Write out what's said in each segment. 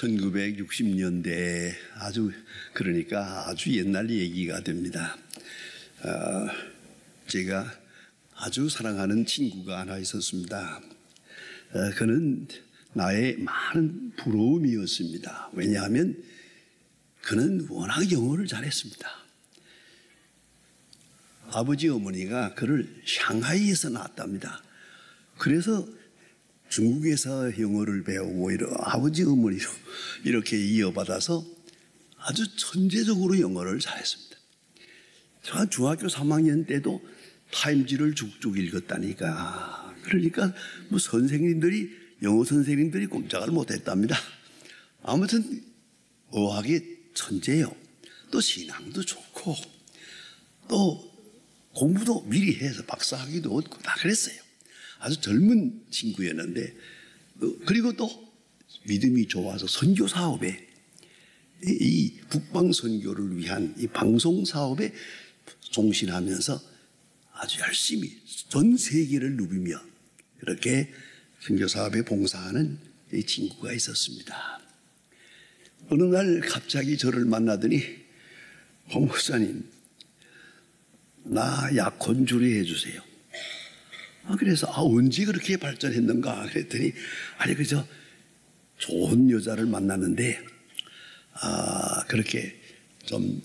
1960년대 그러니까 아주 옛날 얘기가 됩니다. 제가 아주 사랑하는 친구가 하나 있었습니다. 그는 나의 많은 부러움이었습니다. 왜냐하면 그는 워낙 영어를 잘했습니다. 아버지 어머니가 그를 샹하이에서 낳았답니다. 그래서 중국에서 영어를 배우고 아버지 어머니로 이렇게 이어받아서 아주 천재적으로 영어를 잘했습니다. 제가 중학교 3학년 때도 타임지를 쭉쭉 읽었다니까. 그러니까 뭐 영어 선생님들이 꼼짝을 못했답니다. 아무튼 어학의 천재요. 또 신앙도 좋고 또 공부도 미리 해서 박사학위도 얻고 다 그랬어요. 아주 젊은 친구였는데, 그리고 또 믿음이 좋아서 선교 사업에, 이 북방 선교를 위한 이 방송 사업에 종신하면서 아주 열심히 전 세계를 누비며 그렇게 선교 사업에 봉사하는 이 친구가 있었습니다. 어느 날 갑자기 저를 만나더니, 목사님, 나 약혼 주례해 주세요. 그래서 언제 그렇게 발전했는가 그랬더니, 아니 그저 좋은 여자를 만났는데 그렇게 좀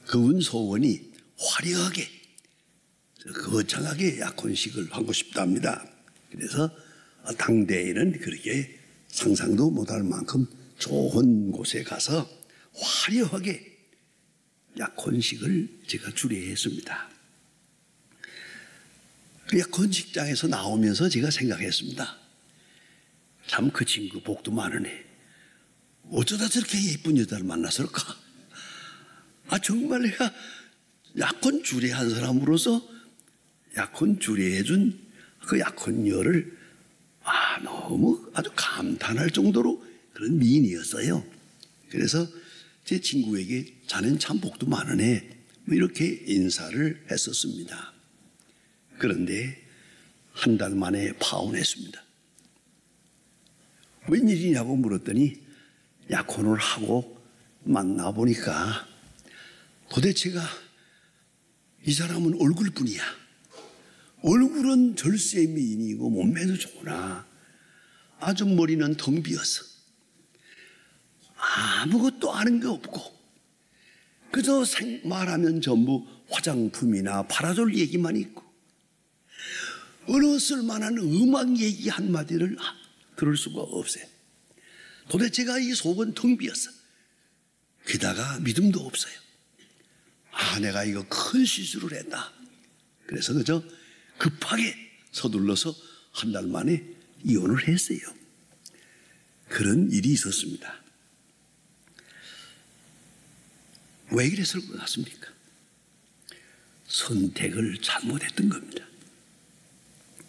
그분 소원이 화려하게 거창하게 약혼식을 하고 싶답니다. 그래서 당대에는 그렇게 상상도 못할 만큼 좋은 곳에 가서 화려하게 약혼식을 제가 주례했습니다. 그 약혼식장에서 나오면서 제가 생각했습니다. 참 그 친구 복도 많으네. 어쩌다 저렇게 예쁜 여자를 만났을까? 정말 내가 약혼 주례한 사람으로서 약혼 주례해준 그 약혼녀를 너무 아주 감탄할 정도로 그런 미인이었어요. 그래서 제 친구에게 자넨 참 복도 많으네, 뭐 이렇게 인사를 했었습니다. 그런데 한 달 만에 파혼했습니다. 웬일이냐고 물었더니 약혼을 하고 만나보니까 도대체가 이 사람은 얼굴뿐이야. 얼굴은 절세 미인이고 몸매도 좋으나 아주 머리는 텅 비어서 아무것도 아는 게 없고 그저 말하면 전부 화장품이나 파라솔 얘기만 있고 어느 쓸만한 음악 얘기 한마디를 들을 수가 없어요. 도대체가 이 속은 텅 비었어. 게다가 믿음도 없어요. 내가 이거 큰 실수를 했다. 그래서 그저 급하게 서둘러서 한 달 만에 이혼을 했어요. 그런 일이 있었습니다. 왜 그랬을 것 같습니까? 선택을 잘못했던 겁니다.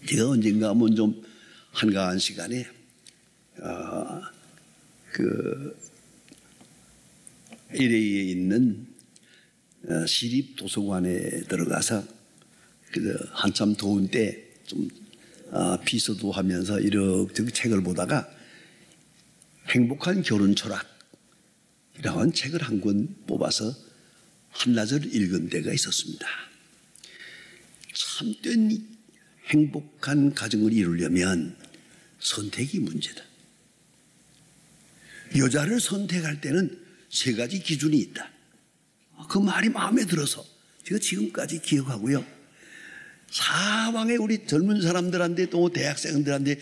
제가 언젠가 한번 좀 한가한 시간에 LA에 있는 시립 도서관에 들어가서 한참 더운 때 좀 비서도 하면서 이렇게 책을 보다가 행복한 결혼 철학이라는 책을 한 권 뽑아서 한나절 읽은 때가 있었습니다. 참된 행복한 가정을 이루려면 선택이 문제다. 여자를 선택할 때는 세 가지 기준이 있다. 그 말이 마음에 들어서 제가 지금까지 기억하고요. 사방에 우리 젊은 사람들한테 또 대학생들한테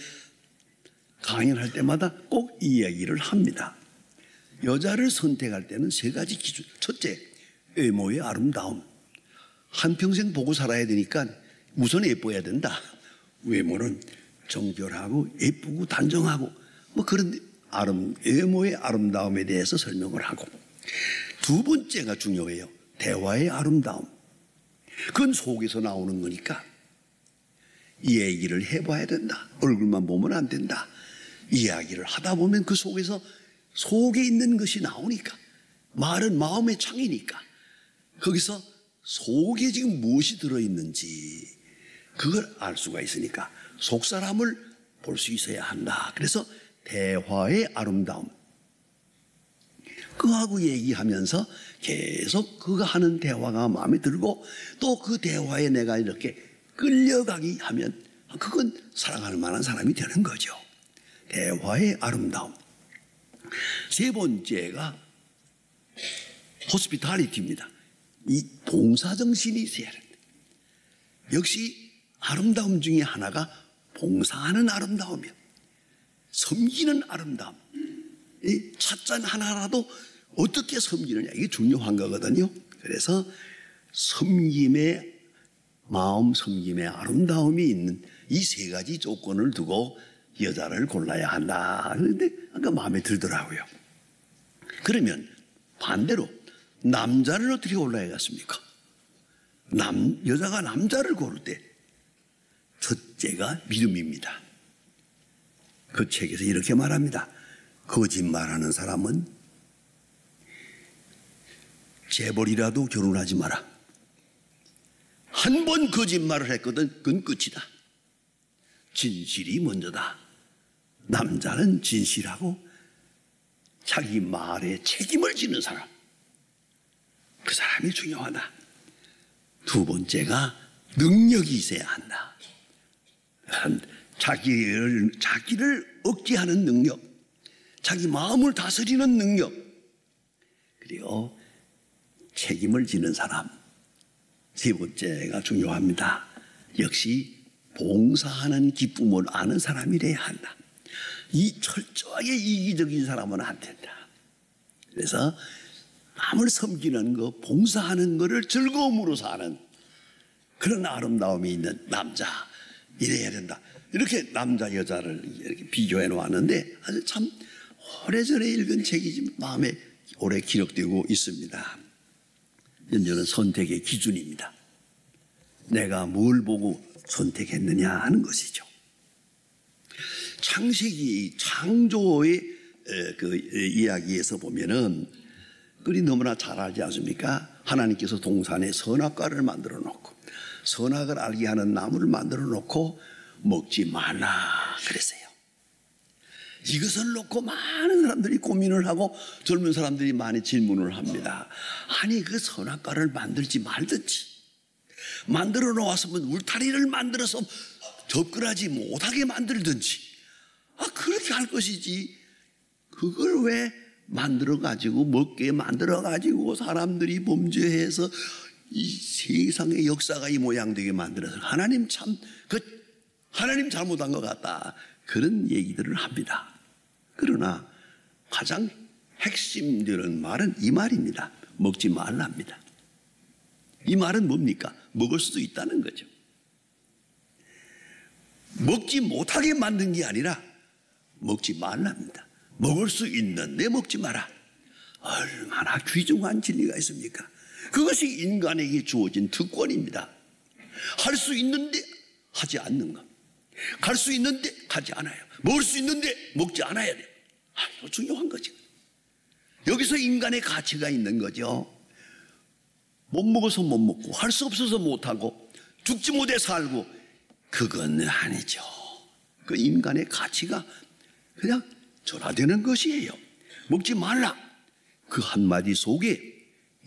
강연할 때마다 꼭 이 이야기를 합니다. 여자를 선택할 때는 세 가지 기준. 첫째, 외모의 아름다움. 한평생 보고 살아야 되니까 우선 예뻐야 된다. 외모는 정결하고 예쁘고 단정하고 뭐 그런 외모의 아름다움에 대해서 설명을 하고, 두 번째가 중요해요. 대화의 아름다움. 그건 속에서 나오는 거니까 이 얘기를 해봐야 된다. 얼굴만 보면 안 된다. 이야기를 하다 보면 그 속에 있는 것이 나오니까, 말은 마음의 창이니까 거기서 속에 지금 무엇이 들어있는지 그걸 알 수가 있으니까 속 사람을 볼 수 있어야 한다. 그래서 대화의 아름다움, 그하고 얘기하면서 계속 그가 하는 대화가 마음에 들고 또 그 대화에 내가 이렇게 끌려가기 하면 그건 사랑할 만한 사람이 되는 거죠. 대화의 아름다움. 세 번째가 호스피탈리티입니다. 이 봉사정신이 있어야 된다. 역시 아름다움 중에 하나가 봉사하는 아름다움이요. 섬기는 아름다움. 이 찻잔 하나라도 어떻게 섬기느냐, 이게 중요한 거거든요. 그래서 섬김의 마음, 섬김의 아름다움이 있는 이 세 가지 조건을 두고 여자를 골라야 한다. 그런데 아까 마음에 들더라고요. 그러면 반대로 남자를 어떻게 골라야겠습니까? 여자가 남자를 고를 때 첫째가 믿음입니다. 그 책에서 이렇게 말합니다. 거짓말하는 사람은 재벌이라도 결혼하지 마라. 한 번 거짓말을 했거든 그건 끝이다. 진실이 먼저다. 남자는 진실하고 자기 말에 책임을 지는 사람, 그 사람이 중요하다. 두 번째가 능력이 있어야 한다. 자기를 억제하는 능력, 자기 마음을 다스리는 능력, 그리고 책임을 지는 사람. 세 번째가 중요합니다. 역시 봉사하는 기쁨을 아는 사람이 돼야 한다. 이 철저하게 이기적인 사람은 안 된다. 그래서 남을 섬기는 거, 봉사하는 거를 즐거움으로 사는 그런 아름다움이 있는 남자, 이래야 된다. 이렇게 남자 여자를 이렇게 비교해 놓았는데 아주 참 오래전에 읽은 책이 마음에 오래 기록되고 있습니다. 이제는 선택의 기준입니다. 내가 뭘 보고 선택했느냐 하는 것이죠. 창세기 창조의 그 이야기에서 보면은 그리 너무나 잘 알지 않습니까? 하나님께서 동산에 선악과를 만들어 놓고 선악을 알게 하는 나무를 만들어 놓고 먹지 말라 그랬어요. 이것을 놓고 많은 사람들이 고민을 하고 젊은 사람들이 많이 질문을 합니다. 아니 그 선악과를 만들지 말든지 만들어 놓았으면 울타리를 만들어서 접근하지 못하게 만들든지 그렇게 할 것이지 그걸 왜 만들어 가지고 먹게 만들어 가지고 사람들이 범죄해서 이 세상의 역사가 이 모양 되게 만들어서 하나님 잘못한 것 같다 그런 얘기들을 합니다. 그러나 가장 핵심되는 말은 이 말입니다. 먹지 말랍니다. 이 말은 뭡니까? 먹을 수도 있다는 거죠. 먹지 못하게 만든 게 아니라 먹지 말랍니다. 먹을 수 있는데 먹지 마라. 얼마나 귀중한 진리가 있습니까? 그것이 인간에게 주어진 특권입니다. 할 수 있는데 하지 않는 것. 갈 수 있는데 가지 않아요. 먹을 수 있는데 먹지 않아야 돼요. 이거 중요한 거죠. 여기서 인간의 가치가 있는 거죠. 못 먹어서 못 먹고 할 수 없어서 못하고 죽지 못해 살고 그건 아니죠. 그 인간의 가치가 그냥 전화되는 것이에요. 먹지 말라. 그 한마디 속에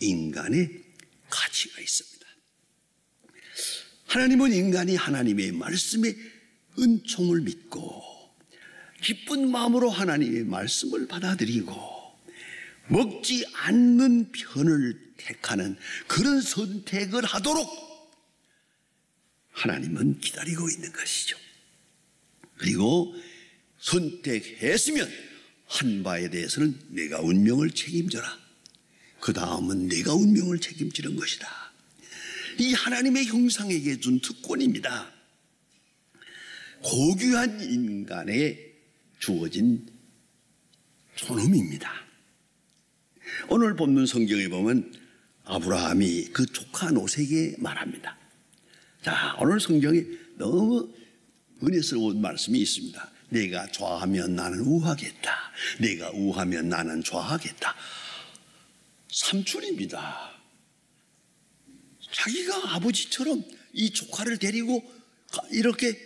인간의 가치가 있습니다. 하나님은 인간이 하나님의 말씀에 은총을 믿고 기쁜 마음으로 하나님의 말씀을 받아들이고 먹지 않는 편을 택하는 그런 선택을 하도록 하나님은 기다리고 있는 것이죠. 그리고 선택했으면 한 바에 대해서는 내가 운명을 책임져라. 그 다음은 내가 운명을 책임지는 것이다. 이 하나님의 형상에게 준 특권입니다. 고귀한 인간에 주어진 존엄입니다. 오늘 본문 성경에 보면 아브라함이 그 조카 노색에 말합니다. 자, 오늘 성경에 너무 은혜스러운 말씀이 있습니다. 내가 좌하면 나는 우하겠다. 내가 우하면 나는 좌하겠다. 삼촌입니다. 자기가 아버지처럼 이 조카를 데리고 이렇게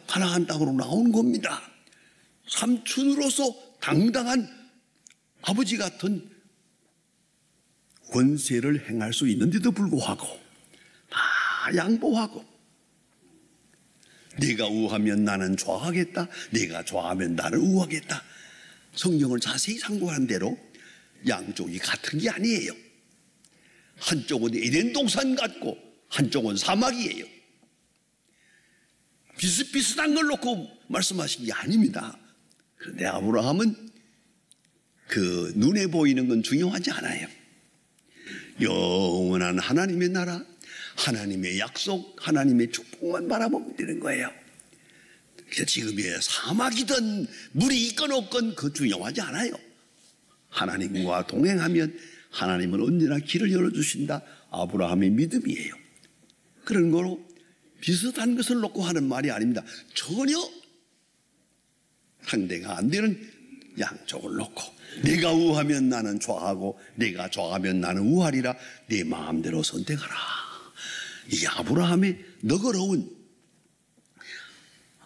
가나안 땅으로 나온 겁니다. 삼촌으로서 당당한 아버지 같은 권세를 행할 수 있는데도 불구하고 다 양보하고, 네가 우하면 나는 좌하겠다, 네가 좌하면 나는 우하겠다. 성경을 자세히 상고한 대로 양쪽이 같은 게 아니에요. 한쪽은 에덴 동산 같고 한쪽은 사막이에요. 비슷비슷한 걸 놓고 말씀하신 게 아닙니다. 그런데 아브라함은 그 눈에 보이는 건 중요하지 않아요. 영원한 하나님의 나라, 하나님의 약속, 하나님의 축복만 바라보면 되는 거예요. 그래서 지금의 사막이든 물이 있건 없건 그 중요하지 않아요. 하나님과 동행하면 하나님은 언제나 길을 열어주신다. 아브라함의 믿음이에요. 그런 거로 비슷한 것을 놓고 하는 말이 아닙니다. 전혀 상대가 안 되는 양쪽을 놓고, 내가 우하면 나는 좌하고 내가 좌하면 나는 우하리라. 내 마음대로 선택하라. 이 아브라함의 너그러운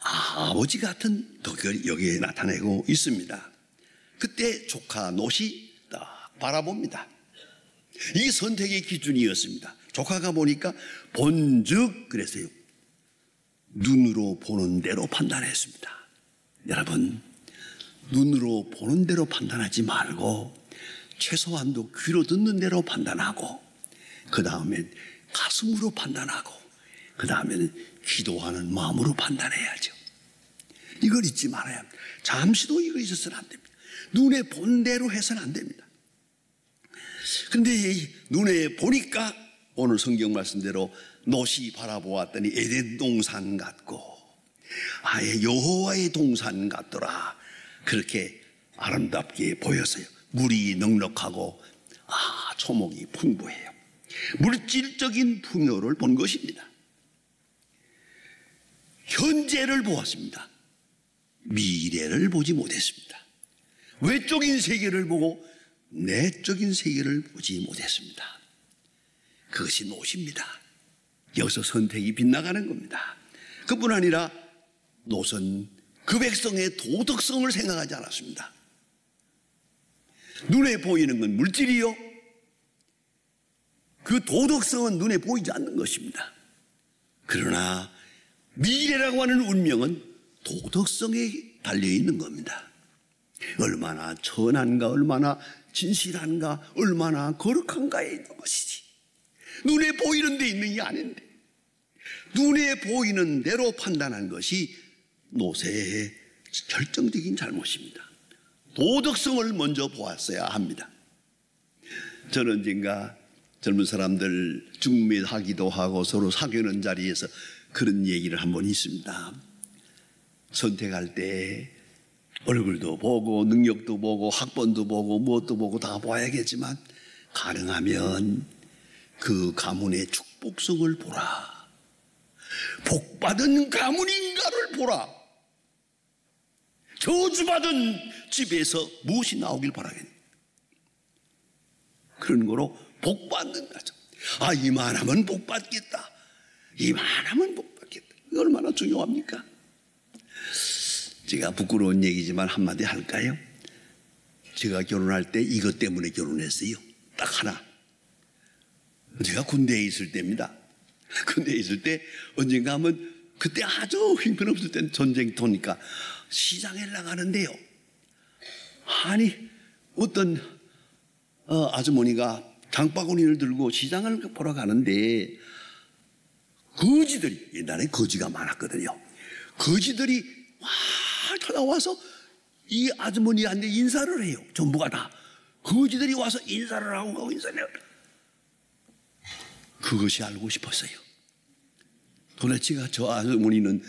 아버지 같은 덕을 여기에 나타내고 있습니다. 그때 조카 롯이 딱 바라봅니다. 이 선택의 기준이었습니다. 조카가 보니까 본즉 그랬어요. 눈으로 보는 대로 판단했습니다. 여러분, 눈으로 보는 대로 판단하지 말고 최소한도 귀로 듣는 대로 판단하고, 그 다음엔 가슴으로 판단하고, 그 다음에는 기도하는 마음으로 판단해야죠. 이걸 잊지 말아야 합니다. 잠시도 이거 잊어서는 안 됩니다. 눈에 본 대로 해서는 안 됩니다. 그런데 눈에 보니까 오늘 성경 말씀대로 롯이 바라보았더니 에덴 동산 같고 아예 여호와의 동산 같더라. 그렇게 아름답게 보였어요. 물이 넉넉하고 초목이 풍부해요. 물질적인 풍요를 본 것입니다. 현재를 보았습니다. 미래를 보지 못했습니다. 외적인 세계를 보고 내적인 세계를 보지 못했습니다. 그것이 롯입니다. 여기서 선택이 빗나가는 겁니다. 그뿐 아니라 롯은 그 백성의 도덕성을 생각하지 않았습니다. 눈에 보이는 건 물질이요, 그 도덕성은 눈에 보이지 않는 것입니다. 그러나 미래라고 하는 운명은 도덕성에 달려있는 겁니다. 얼마나 선한가, 얼마나 진실한가, 얼마나 거룩한가에 있는 것이지, 눈에 보이는 데 있는 게 아닌데, 눈에 보이는 대로 판단한 것이 롯의 결정적인 잘못입니다. 도덕성을 먼저 보았어야 합니다. 저는 언젠가 젊은 사람들 중매하기도 하고 서로 사귀는 자리에서 그런 얘기를 한 번 있습니다. 선택할 때 얼굴도 보고 능력도 보고 학번도 보고 무엇도 보고 다 봐야겠지만, 가능하면 그 가문의 축복성을 보라. 복받은 가문인가를 보라. 저주받은 집에서 무엇이 나오길 바라겠네. 그런 거로 복받는 거죠. 이만하면 복받겠다, 이만하면 복받겠다. 이거 얼마나 중요합니까? 제가 부끄러운 얘기지만 한마디 할까요? 제가 결혼할 때 이것 때문에 결혼했어요. 딱 하나. 제가 군대에 있을 때입니다. 군대에 있을 때 언젠가 하면, 그때 아주 형편없을 때는 전쟁터니까 시장에 나가는데요, 아니 어떤 아주머니가 장바구니를 들고 시장을 보러 가는데, 거지들이, 옛날에 거지가 많았거든요. 거지들이 와 찾아와서 이 아주머니한테 인사를 해요. 전부가 다 거지들이 와서 인사를 하고 인사를 해요. 그것이 알고 싶었어요. 도대체가 저 아주머니는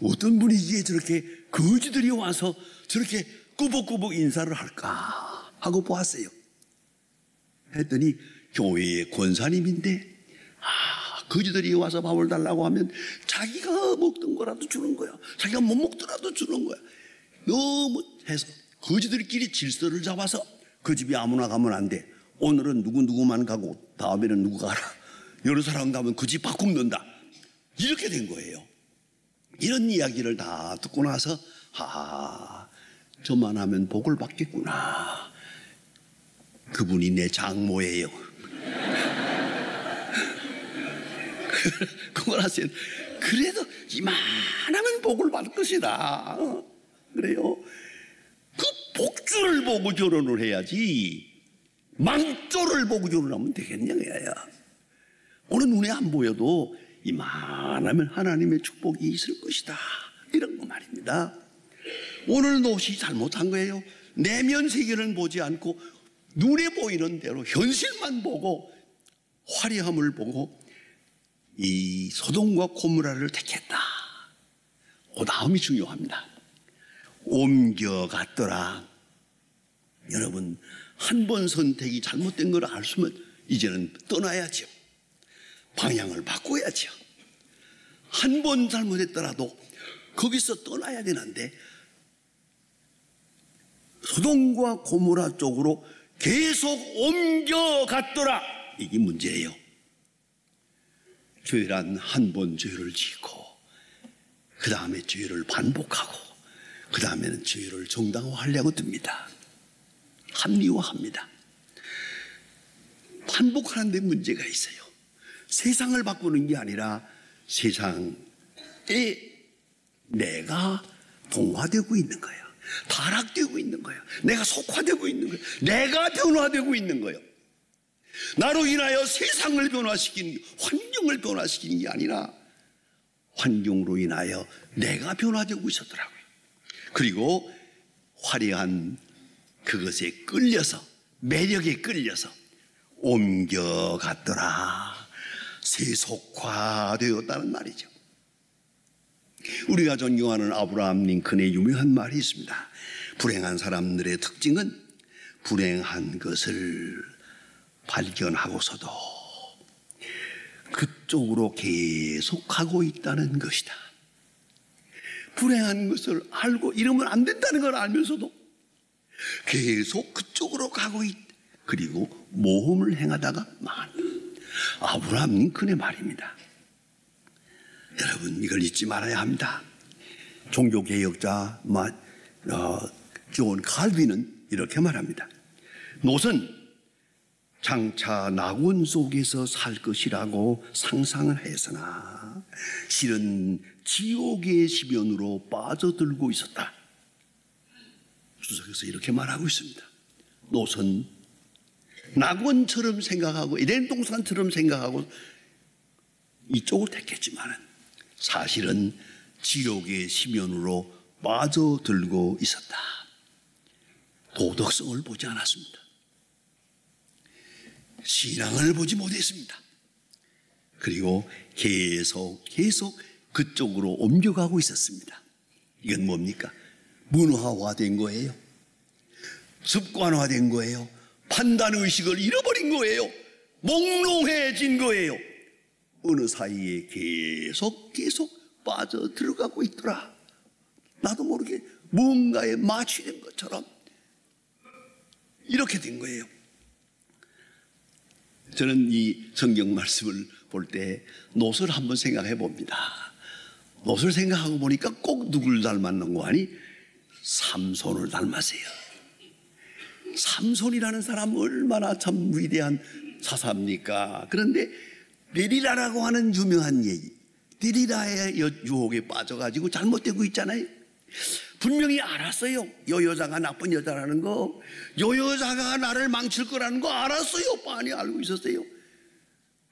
어떤 분위기에 저렇게 거지들이 와서 저렇게 꾸벅꾸벅 인사를 할까 하고 보았어요. 했더니 교회의 권사님인데, 거지들이 와서 밥을 달라고 하면 자기가 먹던 거라도 주는 거야. 자기가 못 먹더라도 주는 거야. 너무 해서 거지들끼리 질서를 잡아서 그 집에 아무나 가면 안 돼. 오늘은 누구누구만 가고 다음에는 누구 가라. 여러 사람 가면 그 집 바꿈는다. 이렇게 된 거예요. 이런 이야기를 다 듣고 나서 저만 하면 복을 받겠구나. 그분이 내 장모예요. 그걸 하세요. 그래도 이만하면 복을 받을 것이다. 그래요. 그 복주를 보고 결혼을 해야지 망조를 보고 결혼하면 되겠냐야. 오늘 눈에 안 보여도 이만하면 하나님의 축복이 있을 것이다. 이런 거 말입니다. 오늘 롯이 잘못한 거예요. 내면 세계는 보지 않고 눈에 보이는 대로 현실만 보고 화려함을 보고 이 소돔과 고모라를 택했다. 그 다음이 중요합니다. 옮겨갔더라. 여러분, 한 번 선택이 잘못된 걸 알수면 이제는 떠나야죠. 방향을 바꿔야죠. 한 번 잘못했더라도 거기서 떠나야 되는데 소돔과 고모라 쪽으로 계속 옮겨갔더라. 이게 문제예요. 죄란 한 번 죄를 짓고 그 다음에 죄를 반복하고 그 다음에는 죄를 정당화하려고 듭니다. 합리화합니다. 반복하는 데 문제가 있어요. 세상을 바꾸는 게 아니라 세상에 내가 동화되고 있는 거예요. 타락되고 있는 거예요. 내가 속화되고 있는 거예요. 내가 변화되고 있는 거예요. 나로 인하여 세상을 변화시키는, 환경을 변화시키는 게 아니라 환경으로 인하여 내가 변화되고 있었더라고요. 그리고 화려한 그것에 끌려서, 매력에 끌려서 옮겨갔더라. 세속화되었다는 말이죠. 우리가 존경하는 아브라함 링컨의 유명한 말이 있습니다. 불행한 사람들의 특징은 불행한 것을 발견하고서도 그쪽으로 계속 가고 있다는 것이다. 불행한 것을 알고 이러면 안 된다는 걸 알면서도 계속 그쪽으로 가고 그리고 모험을 행하다가 망한다. 아브라함 링컨의 말입니다. 여러분, 이걸 잊지 말아야 합니다. 종교개혁자 존 칼빈은 이렇게 말합니다. 롯은 장차 낙원 속에서 살 것이라고 상상을 했으나 실은 지옥의 시변으로 빠져들고 있었다. 주석에서 이렇게 말하고 있습니다. 롯은 낙원처럼 생각하고 에덴 동산처럼 생각하고 이쪽을 택했지만은 사실은 지옥의 시면으로 빠져들고 있었다. 도덕성을 보지 않았습니다. 신앙을 보지 못했습니다. 그리고 계속 그쪽으로 옮겨가고 있었습니다. 이건 뭡니까? 문화화된 거예요. 습관화된 거예요. 판단의식을 잃어버린 거예요. 몽롱해진 거예요. 어느 사이에 계속 빠져들어가고 있더라. 나도 모르게 뭔가에 마취된 것처럼 이렇게 된 거예요. 저는 이 성경 말씀을 볼 때 롯을 한번 생각해 봅니다. 롯을 생각하고 보니까 꼭 누굴 닮았는 거 아니? 삼손을 닮았어요. 삼손이라는 사람 얼마나 참 위대한 사사입니까? 그런데 데릴라라고 하는 유명한 얘기, 데릴라의 유혹에 빠져가지고 잘못되고 있잖아요. 분명히 알았어요. 요 여자가 나쁜 여자라는 거, 요 여자가 나를 망칠 거라는 거 알았어요. 뻔히 알고 있었어요.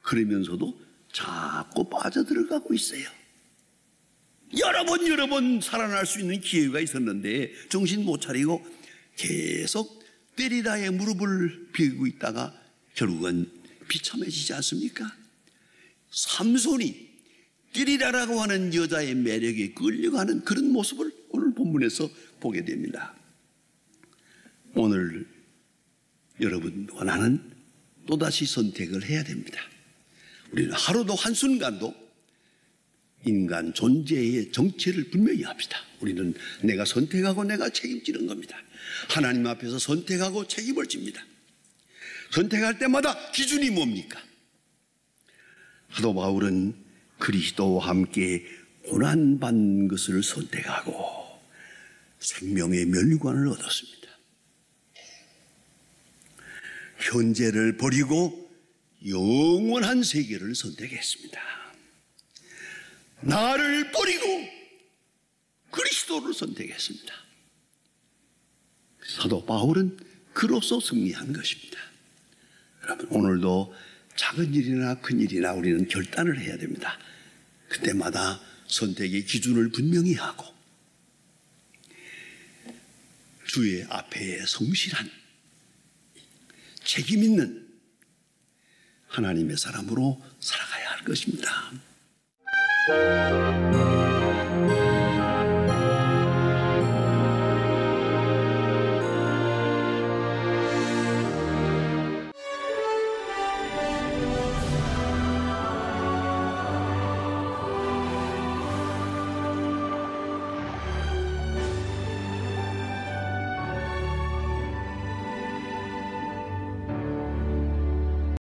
그러면서도 자꾸 빠져들어가고 있어요. 여러 번 살아날 수 있는 기회가 있었는데 정신 못 차리고 계속 데릴라의 무릎을 베고 있다가 결국은 비참해지지 않습니까? 삼손이 데릴라라고 하는 여자의 매력에 끌려가는 그런 모습을 오늘 본문에서 보게 됩니다. 오늘 여러분 원하는 또다시 선택을 해야 됩니다. 우리는 하루도 한순간도 인간 존재의 정체를 분명히 합시다. 우리는 내가 선택하고 내가 책임지는 겁니다. 하나님 앞에서 선택하고 책임을 집니다. 선택할 때마다 기준이 뭡니까? 사도 바울은 그리스도와 함께 고난받는 것을 선택하고 생명의 멸류관을 얻었습니다. 현재를 버리고 영원한 세계를 선택했습니다. 나를 버리고 그리스도를 선택했습니다. 사도 바울은 그로써 승리한 것입니다. 여러분, 오늘도 작은 일이나 큰 일이나 우리는 결단을 해야 됩니다. 그때마다 선택의 기준을 분명히 하고 주의 앞에 성실한 책임 있는 하나님의 사람으로 살아가야 할 것입니다.